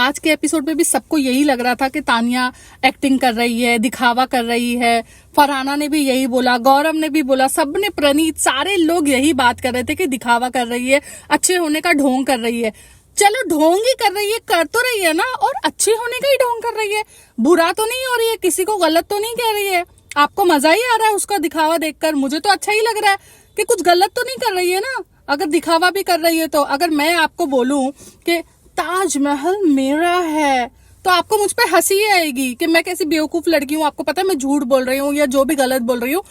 आज के एपिसोड में भी सबको यही लग रहा था कि तानिया एक्टिंग कर रही है, दिखावा कर रही है। फरहाना ने भी यही बोला, गौरव ने भी बोला, सबने, प्रणीत, सारे लोग यही बात कर रहे थे कि दिखावा कर रही है, अच्छे होने का ढोंग कर रही है। चलो ढोंग ही कर रही है, कर तो रही है ना, और अच्छे होने का ही ढोंग कर रही है। बुरा तो नहीं हो रही है, किसी को गलत तो नहीं कह रही है। आपको मजा ही आ रहा है उसका दिखावा देखकर? मुझे तो अच्छा ही लग रहा है कि कुछ गलत तो नहीं कर रही है ना, अगर दिखावा भी कर रही है तो। अगर मैं आपको बोलूं कि ताजमहल मेरा है तो आपको मुझ पे हंसी आएगी कि मैं कैसी बेवकूफ लड़की हूँ, आपको पता है मैं झूठ बोल रही हूँ या जो भी गलत बोल रही हूँ,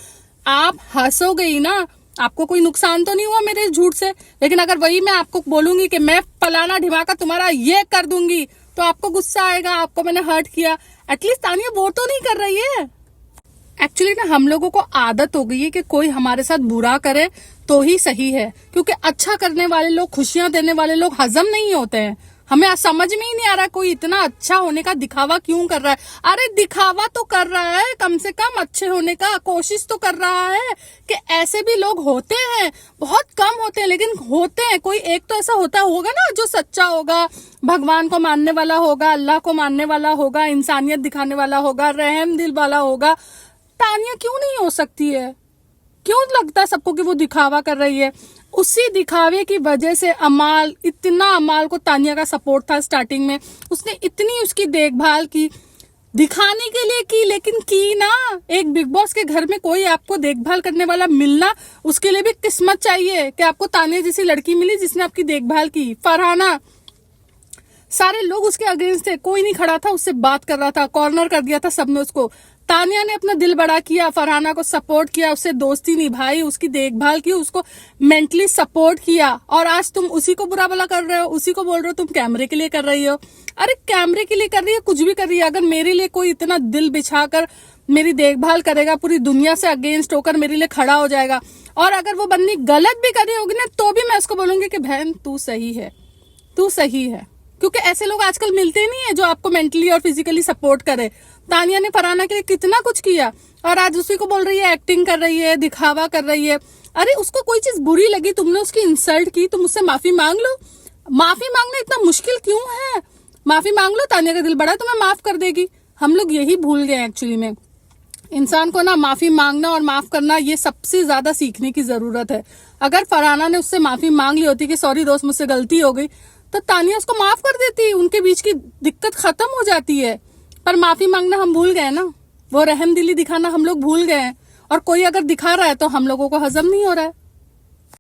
आप हंसोगे ही ना। आपको कोई नुकसान तो नहीं हुआ मेरे झूठ से। लेकिन अगर वही मैं आपको बोलूंगी कि मैं फलाना ढिमाका तुम्हारा ये कर दूंगी तो आपको गुस्सा आएगा, आपको मैंने हर्ट किया। एटलीस्ट तानिया वो तो नहीं कर रही है। एक्चुअली ना हम लोगों को आदत हो गई है कि कोई हमारे साथ बुरा करे तो ही सही है, क्योंकि अच्छा करने वाले लोग, खुशियां देने वाले लोग हजम नहीं होते हैं। हमें समझ में ही नहीं आ रहा कोई इतना अच्छा होने का दिखावा क्यों कर रहा है। अरे दिखावा तो कर रहा है, कम से कम अच्छे होने का कोशिश तो कर रहा है कि ऐसे भी लोग होते हैं, बहुत कम होते हैं लेकिन होते हैं। कोई एक तो ऐसा होगा ना जो सच्चा होगा, भगवान को मानने वाला होगा, अल्लाह को मानने वाला होगा, इंसानियत दिखाने वाला होगा, रहम दिल वाला होगा। तानिया क्यों नहीं हो सकती है? क्यों लगता है सबको कि वो दिखावा कर रही है? उसी दिखावे की वजह से अमाल, इतना अमाल को तानिया का सपोर्ट था स्टार्टिंग में, उसने इतनी उसकी देखभाल की, दिखाने के लिए की, लेकिन की ना। एक बिग बॉस के घर में कोई आपको देखभाल करने वाला मिलना, उसके लिए भी किस्मत चाहिए कि आपको तानिया जैसी लड़की मिली जिसने आपकी देखभाल की। फरहाना, सारे लोग उसके अगेंस्ट थे, कोई नहीं खड़ा था, उससे बात कर रहा था, कॉर्नर कर दिया था सबने उसको। तानिया ने अपना दिल बड़ा किया, फरहाना को सपोर्ट किया, उससे दोस्ती निभाई, उसकी देखभाल की, उसको मेंटली सपोर्ट किया। और आज तुम उसी को बुरा भला कर रहे हो, उसी को बोल रहे हो तुम कैमरे के लिए कर रही हो। अरे कैमरे के लिए कर रही है, कुछ भी कर रही है। अगर मेरे लिए कोई इतना दिल बिछाकर मेरी देखभाल करेगा, पूरी दुनिया से अगेंस्ट होकर मेरे लिए खड़ा हो जाएगा, और अगर वो बंदी गलत भी कर रही होगी ना तो भी मैं उसको बोलूंगी कि बहन तू सही है, तू सही है। क्योंकि ऐसे लोग आजकल मिलते नहीं है जो आपको मेंटली और फिजिकली सपोर्ट करे। तानिया ने फरहाना के लिए कितना कुछ किया और आज उसी को बोल रही है एक्टिंग कर रही है, दिखावा कर रही है। अरे उसको कोई चीज बुरी लगी, तुमने उसकी इंसल्ट की, तुम उससे माफी मांग लो। माफी मांगना इतना मुश्किल क्यों है? माफी मांग लो, तानिया का दिल बड़ा है, तुम्हें माफ कर देगी। हम लोग यही भूल गए एक्चुअली में। इंसान को ना माफी मांगना और माफ करना, ये सबसे ज्यादा सीखने की जरूरत है। अगर फरहाना ने उससे माफी मांग ली होती कि सॉरी दोस्त मुझसे गलती हो गई, तो तानिया उसको माफ कर देती, उनके बीच की दिक्कत खत्म हो जाती है। पर माफी मांगना हम भूल गए ना, वो रहम दिली दिखाना हम लोग भूल गए हैं। और कोई अगर दिखा रहा है तो हम लोगों को हजम नहीं हो रहा है।